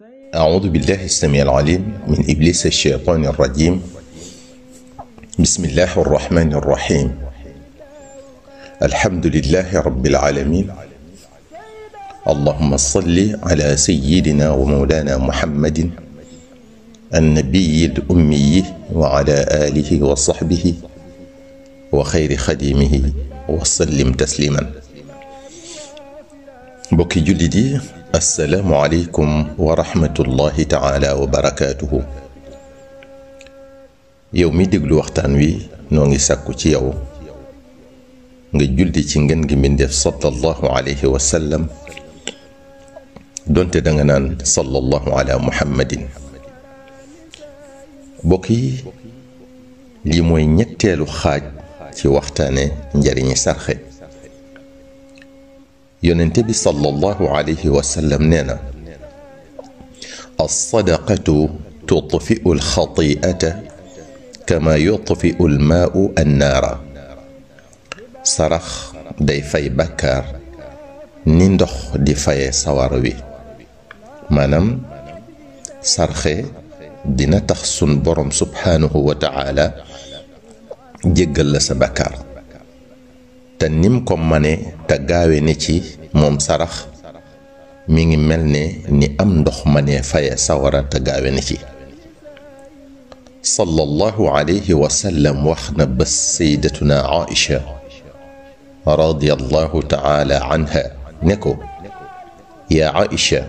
أعوذ بالله السميع العليم من إبليس الشيطان الرجيم. بسم الله الرحمن الرحيم. الحمد لله رب العالمين. اللهم صل على سيدنا ومولانا محمد النبي الأمي وعلى آله وصحبه وخير خديمه وسلم تسليما. mbokki jullit yi, assalaamu aleykum wa rahmatullahi taala wa barakaatuhu. yow mi déglu waxtaan wi noo ngi sàkku ci yow nga julli ci ngeen gi mbindéef sallallahu alayhi wa sallam, donte danga naan sallallahu ala muhammadin. mbokk yi, lii mooy ñetteelu xaaj ci waxtaane njariñi sarxe. yonente bi sallallahu alayhi wa sallam nee na, alsadaqatu tutfiu alxatiata kama yutfiu almaau annaara. sarax day fay bàkkaar ni ndox di faye sawara wi. maanaam sarxe dina tax sun borom subhaanahu wa taala jéggal la sa bàkkaar, te nim ko mane te gaawe ni ci moom sarax mi ngi mel ne ni am ndox mane faye sawara te gaawe ni ci. sallallahu alayhi wa sallam wax na bés sayyidatuna Aïcha radiyallahu taala anha ne ko, yaa Aïcha,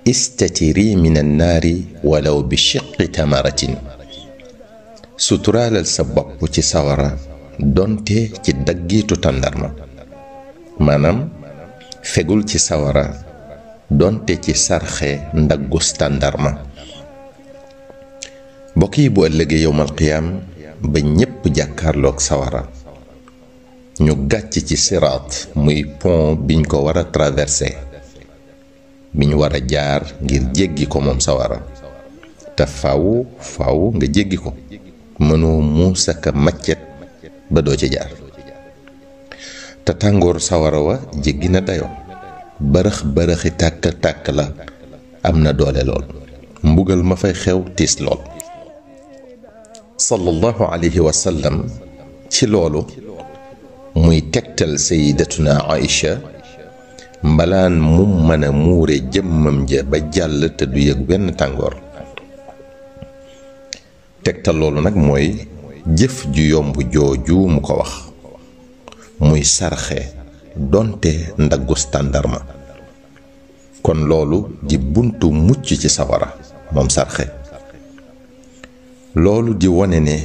istatiri min annaari walaw bi shiqqi tamaratin. suturaalal sa bopp ci sawara donte ci daggiitu tàndarma. maanaam fegul ci sawara donte ci sarxe ndaggus tàndarma. mbokk yi, bu ëllëgee yowmal qiyaam ba ñépp jàkkaarloog sawara, ñu gàcc ci siraat, muy pont biñ ko war a traversé, biñ war a jaar ngir jéggi ko moom sawara. te faw nga jéggi ko, mënoo muusa ka maccet ba doo ci jaar. te tàngooru sawara wa jéggi na dayo, bërëxi tàkk la, am na doole lool, mbugal ma fay xew tiis lool. sallallahu alayhi wa sallam ci loolu muy tegtal sayyidatuna Aïcha mbalaan mu mën a muure jëmmam ja ba jàll te du yëg benn tàngoor. tegtal loolu nag mooy jëf ju yomb jooju mu ko wax, muy sarxe donte ndaggus tàndarma. kon loolu di buntu mucc ci sawara moom sarxe. loolu di wone ne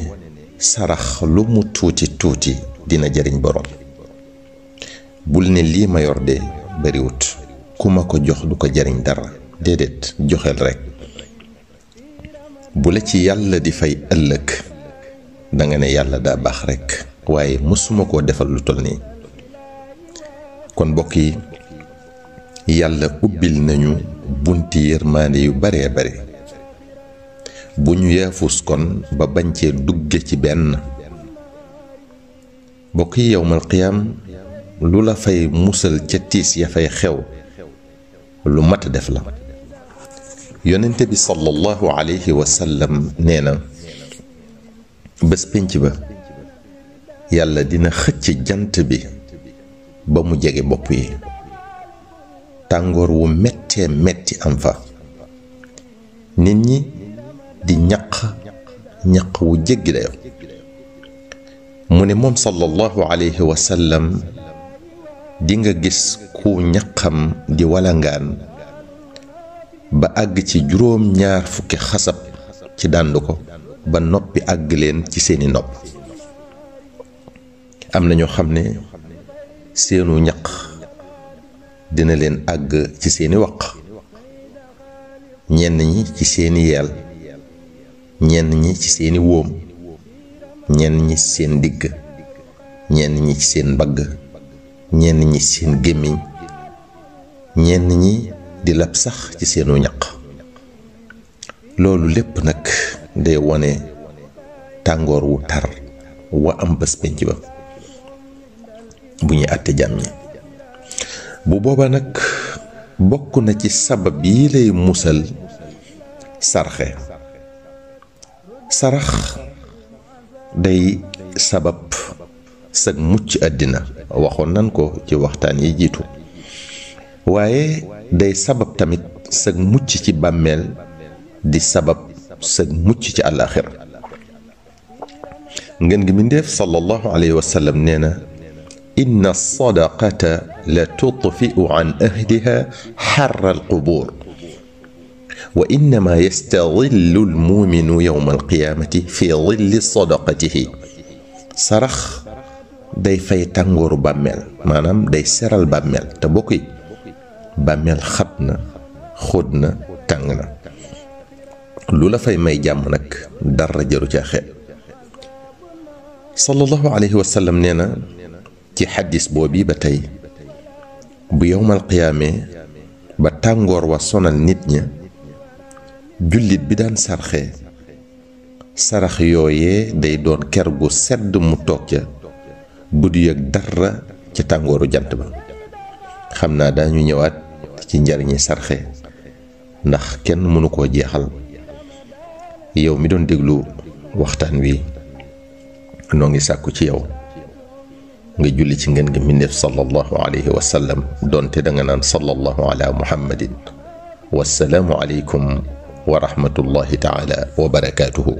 sarax lu mu tuuti tuuti dina jariñ borom. bul ne lii ma yor de bariwut, ku ma ko jox du ko jariñ dara. déedéet, joxel rekk. bu la ci yàlla di fay ëllëg danga ne yàlla daa baax rekk, waaye mësuma koo defal lu toll nii. kon mbokk yi, yàlla ubbil nañu bunti yërmaande yu baree bare. bu ñu yaafus kon ba bañ cee dugge ci benn. mbokk yi, yowmal qiyaam lu la fay musal ca tiis ya fay xew lu mat def la. yonente bi sallallahu alayhi wa sallam nee na, bés pénc ba yàlla dina xëcc jant bi ba mu jege bopp yi. tàngoor wu mettee metti am fa. nit ñi di ñaq wu jéggi dayo. mu ne moom sallallahu alayhi wa sallam, di nga gis ku ñaqam di walangaan ba àgg ci 2 fukki xasab ci dànd ko, ba noppi àgg leen ci seeni nopp. am na ñoo xam ne seenu ñaq dina leen àgg ci seeni waq, ñenn ñi ci seeni yeel, ñenn ñi ci seeni wóom, ñenn ñi ci seen digg, ñenn ñi ci seen mbagg, ñenn ñi ci seen gémmiñ, ñenn ñi di lab sax ci seenu ñaq. loolu lépp nag day wone tàngoor wu tar wa am bés penc ba bu ñuy àtte jàmm ñi. bu booba nag bokk na ci sabab yi lay musal sarxe. sarax day sabab sag mucc àddina waxoon nan ko ci waxtaan yi jiitu, waaye day sabab tamit sag mucc ci bàmmeel, di sabab sag mucc ci àllaaxira. ngeen gi mindeef sallallahu alayhi wa sallam nee na inna sadaqata la tutfiu an ahliha xarra alqubuur wa innama yastadillu almuminu yowma alqiyaamati fi dilli sadaqatihi. sarax day fay tàngooru bàmmeel, maanaam day seral bàmmeel. te bokk yi bàmmeel xat na, xóot na, tàng na. lu la fay may jàmm nag dara jaru ca xeet. sallallahu alayhi wa sallam nee na ci xaddis boobi ba tey, bu yowmal qiyaamee ba tàngoor wa sonal nit ña, jullit bi daan sarxe sarax yooyee day doon ker gu sedd mu toog ca bu du yëg dara ca tàngooru jant ba. xam naa daañu ñëwaat ci njariñi sarxe ndax kenn mënu koo jeexal. yow mi doon déglu waxtaan wi noo ngi sàkku ci yow nga julli ci ngeen gi mbindéef sallallahu alayhi wa sallam, doonte danga naan sallallahu ala muhammadin. wassalaamu aleykum wa rahmatullahi taala wa barakaatuhu.